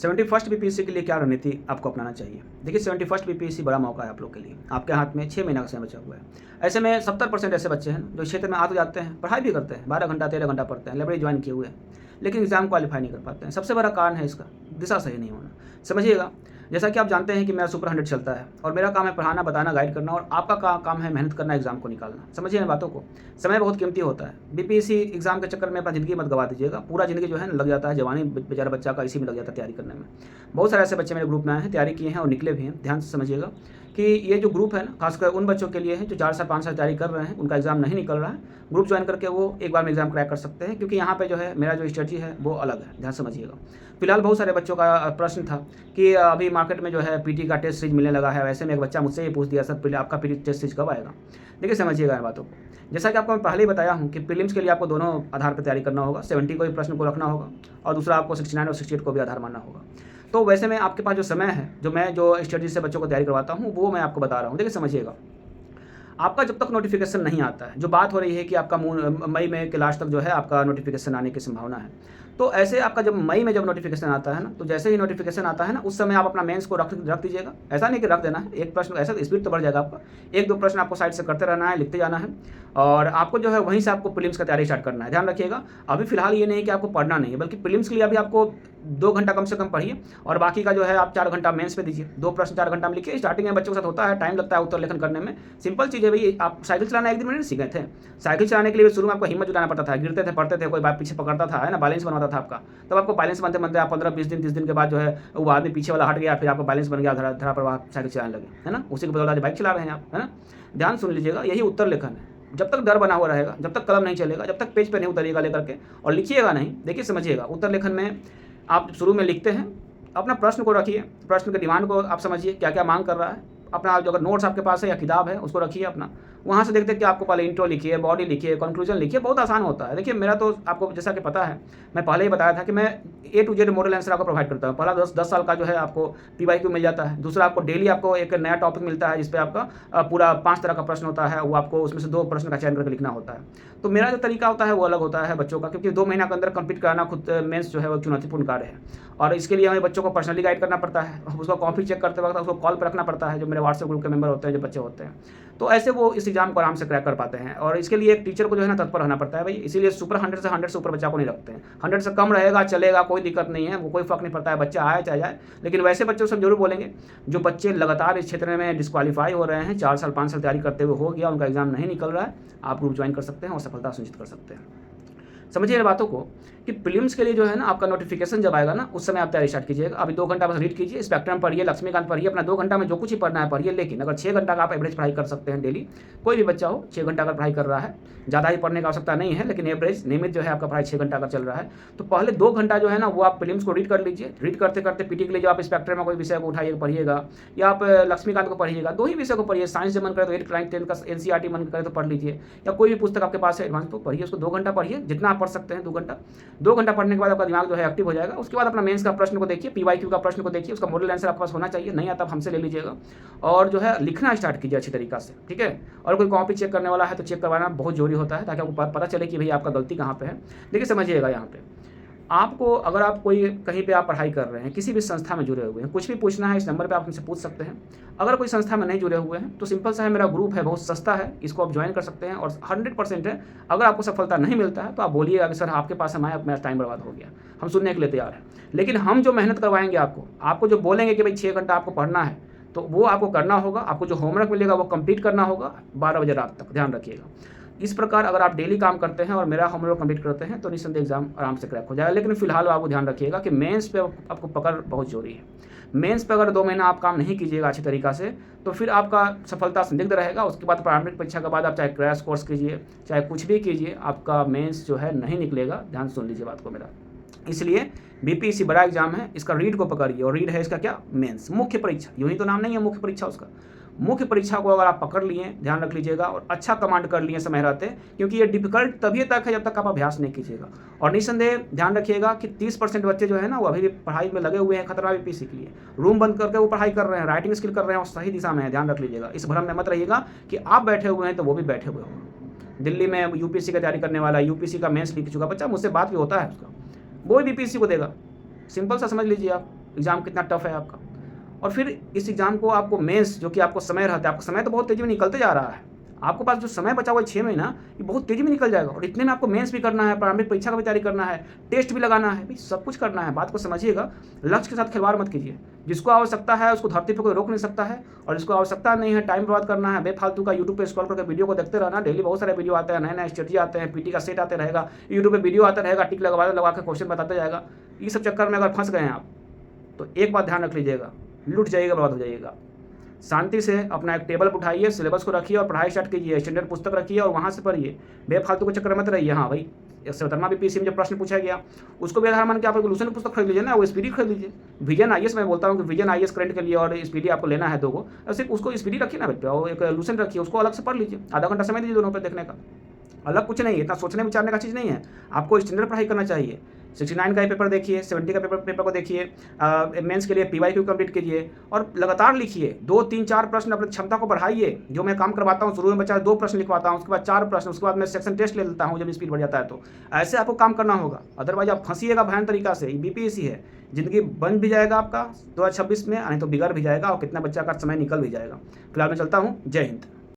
71st BPSC के लिए क्या रणनीति आपको अपनाना चाहिए? देखिए 71st बीपीएससी बड़ा मौका है आप लोग के लिए। आपके हाथ में 6 महीना का समय बचा हुआ है। ऐसे में 70% ऐसे बच्चे हैं जो क्षेत्र में आ तो जाते हैं, पढ़ाई भी करते हैं, 12 घंटा 13 घंटा पढ़ते हैं, लाइब्रेरी ज्वाइन किए हुए हैं, लेकिन एग्ज़ाम क्वालीफाई नहीं कर पाते हैं। सबसे बड़ा कारण है इसका दिशा सही नहीं होना। समझिएगा, जैसा कि आप जानते हैं कि मेरा सुपर 100 चलता है और मेरा काम है पढ़ाना, बताना, गाइड करना, और आपका काम है मेहनत करना, एग्ज़ाम को निकालना। समझिए इन बातों को। समय बहुत कीमती होता है। बीपीएससी एग्ज़ाम के चक्कर में अपना ज़िंदगी मत गवा दीजिएगा। पूरा ज़िंदगी जो है ना लग जाता है, जवानी बेचारा बच्चा का इसी में लग जाता है तैयारी करने में। बहुत सारे ऐसे बच्चे मेरे ग्रुप में आए हैं, तैयारी किए हैं और निकले भी हैं। ध्यान से समझिएगा कि ये जो ग्रुप है ना, खासकर उन बच्चों के लिए है जो 4 साल 5 साल तैयारी कर रहे हैं, उनका एग्ज़ाम नहीं निकल रहा है। ग्रुप ज्वाइन करके वो एक बार में एग्ज़ाम क्रैक कर सकते हैं, क्योंकि यहाँ पे जो है मेरा जो स्ट्रेटजी है वो अलग है। ध्यान समझिएगा। फिलहाल बहुत सारे बच्चों का प्रश्न था कि अभी मार्केट में जो है पीटी का टेस्ट सीरीज मिलने लगा है। वैसे में एक बच्चा मुझसे ये पूछ दिया, सर पहले आपका पीटी टेस्ट सीरीज कब आएगा? देखिए समझिएगा इन बातों को। जैसा कि आपको मैं पहले ही बताया हूँ कि प्रीलिम्स के लिए आपको दोनों आधार पर तैयारी करना होगा। 70 को भी प्रश्न को रखना होगा और दूसरा आपको 69 और 68 को भी आधार मानना होगा। तो वैसे में आपके पास जो समय है, मैं जो स्ट्रेटजी से बच्चों को तैयारी करवाता हूँ, वो मैं आपको बता रहा हूँ। देखिए समझिएगा, आपका जब तक नोटिफिकेशन नहीं आता है, जो बात हो रही है कि आपका मई में के लास्ट तक जो है आपका नोटिफिकेशन आने की संभावना है। तो ऐसे आपका जब मई में जब नोटिफिकेशन आता है ना, तो जैसे ही नोटिफिकेशन आता है ना, उस समय आप अपना मेंस को रख दीजिएगा। ऐसा नहीं कि रख देना है, एक प्रश्न ऐसा स्पीड तो बढ़ जाएगा आपका। 1-2 प्रश्न आपको साइड से करते रहना है, लिखते जाना है, और आपको जो है वहीं से आपको प्रीलिम्स का तैयारी स्टार्ट करना है। ध्यान रखिएगा, अभी फिलहाल ये नहीं कि आपको पढ़ना नहीं है, बल्कि प्रीलिम्स के लिए अभी आपको 2 घंटा कम से कम पढ़िए और बाकी का जो है आप 4 घंटा मेंस पे दीजिए। 2 प्रश्न 4 घंटा में लिखिए। स्टार्टिंग में बच्चों के साथ होता है, टाइम लगता है उत्तर लेखन करने में। सिंपल चीज़ है भाई, आप साइकिल चलाना एक दिन में नहीं सीखे थे। साइकिल चलाने के लिए शुरू में आपको हिम्मत जुटाना पड़ता था, गिरते थे, पढ़ते थे, कोई बात पीछे पकड़ता था, है ना, बैलेंस बनवाता था आपका। तब आपको बैलेंस बनते आप 15-20 दिन 30 दिन के बाद जो है वो आदमी पीछे वाला हट गया, फिर आपको बैलेंस बन गया, धरा पर आप साइकिल चलाने लगे, है ना। उसी के बदौलत बाइक चला रहे हैं आप, है ना। ध्यान सुन लीजिएगा, यही उत्तर लेखन है। जब तक डर बना हुआ रहेगा, जब तक कलम नहीं चलेगा, जब तक पेज पे नहीं उतरिएगा लेकर के और लिखिएगा नहीं। देखिए समझिएगा, उत्तर लेखन में आप शुरू में लिखते हैं, अपना प्रश्न को रखिए, प्रश्न के डिमांड को आप समझिए क्या क्या मांग कर रहा है। अपना जो अगर नोट्स आपके पास है या किताब है उसको रखिए अपना, वहाँ से देखते हैं कि आपको पहले इंट्रो लिखिए, बॉडी लिखिए, कंक्लूजन लिखिए। बहुत आसान होता है। देखिए मेरा तो आपको जैसा कि पता है, मैं पहले ही बताया था कि मैं A to Z model answer आपको प्रोवाइड करता हूँ। पहला 10 साल का जो है आपको PYQ मिल जाता है। दूसरा आपको डेली आपको एक नया टॉपिक मिलता है जिसपे आपका पूरा 5 तरह का प्रश्न होता है, वो आपको उसमें से 2 प्रश्न का चयन करके लिखना होता है। तो मेरा जो तरीका होता है वो अलग होता है बच्चों का, क्योंकि 2 महीना के अंदर कंप्लीट कराना खुद मेंस जो है वो चुनौतीपूर्ण कार्य है, और इसके लिए हमें बच्चों को पर्सनली गाइड करना पड़ता है। उसको कॉपी चेक करते वक्त उसको कॉल पर रखना पड़ता है, जो मेरे व्हाट्सएप ग्रुप के मेंबर होते हैं, जो बच्चे होते हैं, तो ऐसे वो इस एग्जाम को आराम से क्रैक कर पाते हैं। और इसके लिए एक टीचर को जो है ना तत्पर रहना पड़ता है भाई, इसीलिए सुपर 100 से ऊपर बच्चा को नहीं रखते हैं। 100 से कम रहेगा चलेगा, कोई दिक्कत नहीं है, वो कोई फर्क नहीं पड़ता है, बच्चा आए चाहे जाए। लेकिन वैसे बच्चों से हम जरूर बोलेंगे जो बच्चे लगातार इस क्षेत्र में डिस्क्वालीफाई हो रहे हैं, 4 साल 5 साल तैयारी करते हुए हो गया, उनका एग्जाम नहीं निकल रहा है, आप ग्रुप ज्वाइन कर सकते हैं और सफलता सुनिश्चित कर सकते हैं। समझिए इन बातों को कि प्रीलिम्स के लिए जो है ना आपका नोटिफिकेशन जब आएगा ना, उस समय आप तैयारी स्टार्ट कीजिएगा। अभी 2 घंटा बस रीड कीजिए, स्पेक्ट्रम पढ़िए, लक्ष्मीकांत पढ़िए, अपना 2 घंटा में जो कुछ ही पढ़ना है पढ़िए। लेकिन अगर 6 घंटा का आप एवरेज पढ़ाई कर सकते हैं डेली, कोई भी बच्चा हो 6 घंटा अगर पढ़ाई कर रहा है, ज़्यादा ही पढ़ने की आवश्यकता नहीं है, लेकिन एवरेज नियमित जो है आपका पढ़ाई 6 घंटा का चल रहा है, तो पहले 2 घंटा जो है ना वो आप प्रीलिम्स को रीड कर लीजिए। रीड करते करते पीटी के लिए जो आप स्पेक्ट्रम में कोई विषय को उठाइए पढ़िएगा, या आप लक्ष्मीकांत को पढ़िएगा, 2 ही विषय को पढ़िए। साइंस जब मन करे तो 8 क्लास 10 का NCERT मन करे तो पढ़ लीजिए, या कोई भी पुस्तक आपके पास है एडवांस तो पढ़िए, उसको 2 घंटा पढ़िए, जितना आप पढ़ सकते हैं 2 घंटा पढ़ने के बाद आपका दिमाग जो है एक्टिव हो जाएगा। उसके बाद अपना मेंस का प्रश्न को देखिए, PYQ का प्रश्न को देखिए, उसका मॉडल आंसर आपके पास होना चाहिए, नहीं आता आप हमसे ले लीजिएगा, और जो है लिखना स्टार्ट कीजिए अच्छी तरीका से, ठीक है। और कोई कॉपी चेक करने वाला है तो चेक करवाना बहुत जरूरी होता है, ताकि आपको पता चले कि भाई आपका गलती कहाँ पे है। देखिए समझिएगा, यहाँ पे आपको अगर आप कोई कहीं पे आप पढ़ाई कर रहे हैं, किसी भी संस्था में जुड़े हुए हैं, कुछ भी पूछना है इस नंबर पे आप हमसे पूछ सकते हैं। अगर कोई संस्था में नहीं जुड़े हुए हैं तो सिंपल सा है, मेरा ग्रुप है, बहुत सस्ता है, इसको आप ज्वाइन कर सकते हैं और 100% है। अगर आपको सफलता नहीं मिलता है तो आप बोलिएगा कि सर आपके पास हम आए, अब मेरा टाइम बर्बाद हो गया, हम सुनने के लिए तैयार हैं। लेकिन हम जो मेहनत करवाएंगे आपको जो बोलेंगे कि भाई 6 घंटा आपको पढ़ना है, तो वो आपको करना होगा। आपको जो होमवर्क मिलेगा वो कंप्लीट करना होगा 12 बजे रात तक, ध्यान रखिएगा। इस प्रकार अगर आप डेली काम करते हैं और मेरा होमवर्क कंप्लीट करते हैं तो निस्संदेह एग्जाम आराम से क्रैक हो जाएगा। लेकिन फिलहाल आपको ध्यान रखिएगा कि मेंस पे आपको पकड़ बहुत जरूरी है। मेंस पे अगर 2 महीना आप काम नहीं कीजिएगा अच्छी तरीका से तो फिर आपका सफलता संदिग्ध रहेगा। उसके बाद प्रारंभिक परीक्षा के बाद आप चाहे क्रैश कोर्स कीजिए, चाहे कुछ भी कीजिए, आपका मेंस जो है नहीं निकलेगा। ध्यान सुन लीजिए बात को मेरा। इसलिए बीपीएससी बड़ा एग्जाम है, इसका रीड को पकड़िए, और रीड है इसका क्या, मेंस, मुख्य परीक्षा। यूं ही तो नाम नहीं है मुख्य परीक्षा उसका। मुख्य परीक्षा को अगर आप पकड़ लिए, ध्यान रख लीजिएगा, और अच्छा कमांड कर लिए समय रहते, क्योंकि ये डिफिकल्ट तभी तक है जब तक आप अभ्यास नहीं कीजिएगा। और निस्संदेह ध्यान रखिएगा कि 30% बच्चे जो है ना वो अभी भी पढ़ाई में लगे हुए हैं, खतरा बीपीएससी के लिए। रूम बंद करके वो पढ़ाई कर रहे हैं, राइटिंग स्किल कर रहे हैं और सही दिशा में है, ध्यान रख लीजिएगा। इस भ्रम में मत रहिएगा कि आप बैठे हुए हैं तो वो भी बैठे हुए हों। दिल्ली में यूपीएससी की तैयारी करने वाला, यूपीएससी का मेंस लिख चुका बच्चा, मुझसे बात भी होता है उसका, वो भी बीपीएससी को देगा। सिंपल सा समझ लीजिए आप। एग्ज़ाम कितना टफ है आपका। और फिर इस एग्ज़ाम को आपको मेंस जो कि आपको समय रहता है, आपका समय तो बहुत तेज़ी में निकलते जा रहा है। आपके पास जो समय बचा हुआ है 6 महीना, ये बहुत तेज़ी में निकल जाएगा और इतने में आपको मेंस भी करना है, प्रारंभिक परीक्षा का भी तैयारी करना है, टेस्ट भी लगाना है, भई सब कुछ करना है। बात को समझिएगा, लक्ष्य के साथ खिलवाड़ मत कीजिए। जिसको आवश्यकता है उसको धरती पे कोई रोक नहीं सकता है और जिसको आवश्यकता नहीं है, टाइम बर्बाद करना है, बेफालतू का यूट्यूब पे स्क्रॉल करके वीडियो को देखते रहना। डेली बहुत सारे वीडियो आते हैं, नए-नए स्ट्रेटजी आते हैं, पीटी का सेट आते रहेगा, यूट्यूब पे वीडियो आता रहेगा, टिक लगा के क्वेश्चन बताते जाएगा। इस सब चक्कर में अगर फँस गए हैं आप, तो एक बात ध्यान रख लीजिएगा, लुट जाइएगा, बर्बाद हो जाइएगा। शांति से अपना एक टेबल उठाइए, सिलेबस को रखिए और पढ़ाई स्टार्ट कीजिए, स्टैंडर्ड पुस्तक रखिए और वहाँ से पढ़िए। बेफालतू के चक्कर में मत रहिए। हाँ भाई, 17वां बीपीएससी में जो प्रश्न पूछा गया, उसको भी आधार मान के आप एक लूसेंट पुस्तक खरीद लीजिए ना, वो स्पीडी खरीद लीजिए। विजन आईएएस मैं बोलता हूँ कि विजन आईएएस करंट के लिए और स्पीडी आपको लेना है 2 को, सिर्फ उसको स्पीडी रखिए ना बेटा, और एक लूसेंट रखिए, उसको अलग से पढ़ लीजिए। आधा घंटा समय दीजिए दोनों पे देखने का। अलग कुछ नहीं है, इतना सोचने विचारने का चीज़ नहीं है। आपको स्टैंडर्ड पढ़ाई करना चाहिए। 69 का ही पेपर देखिए, 70 का पेपर को देखिए, मेंस के लिए पीवाईक्यू कंप्लीट कीजिए और लगातार लिखिए। 2, 3, 4 प्रश्न अपनी क्षमता को बढ़ाइए। जो मैं काम करवाता हूँ, शुरू में बच्चा 2 प्रश्न लिखवाता हूँ, उसके बाद 4 प्रश्न, उसके बाद मैं सेक्शन टेस्ट ले लेता हूँ जब स्पीड बढ़ जाता है तो। ऐसे आपको काम करना होगा, अदरवाइज आप फंसिएगा भयानक तरीका से। बीपीएससी है, ज़िंदगी बन भी जाएगा आपका 2026 में, नहीं तो बिगड़ भी जाएगा और कितना बच्चा का समय निकल भी जाएगा। फिलहाल मैं चलता हूँ। जय हिंद।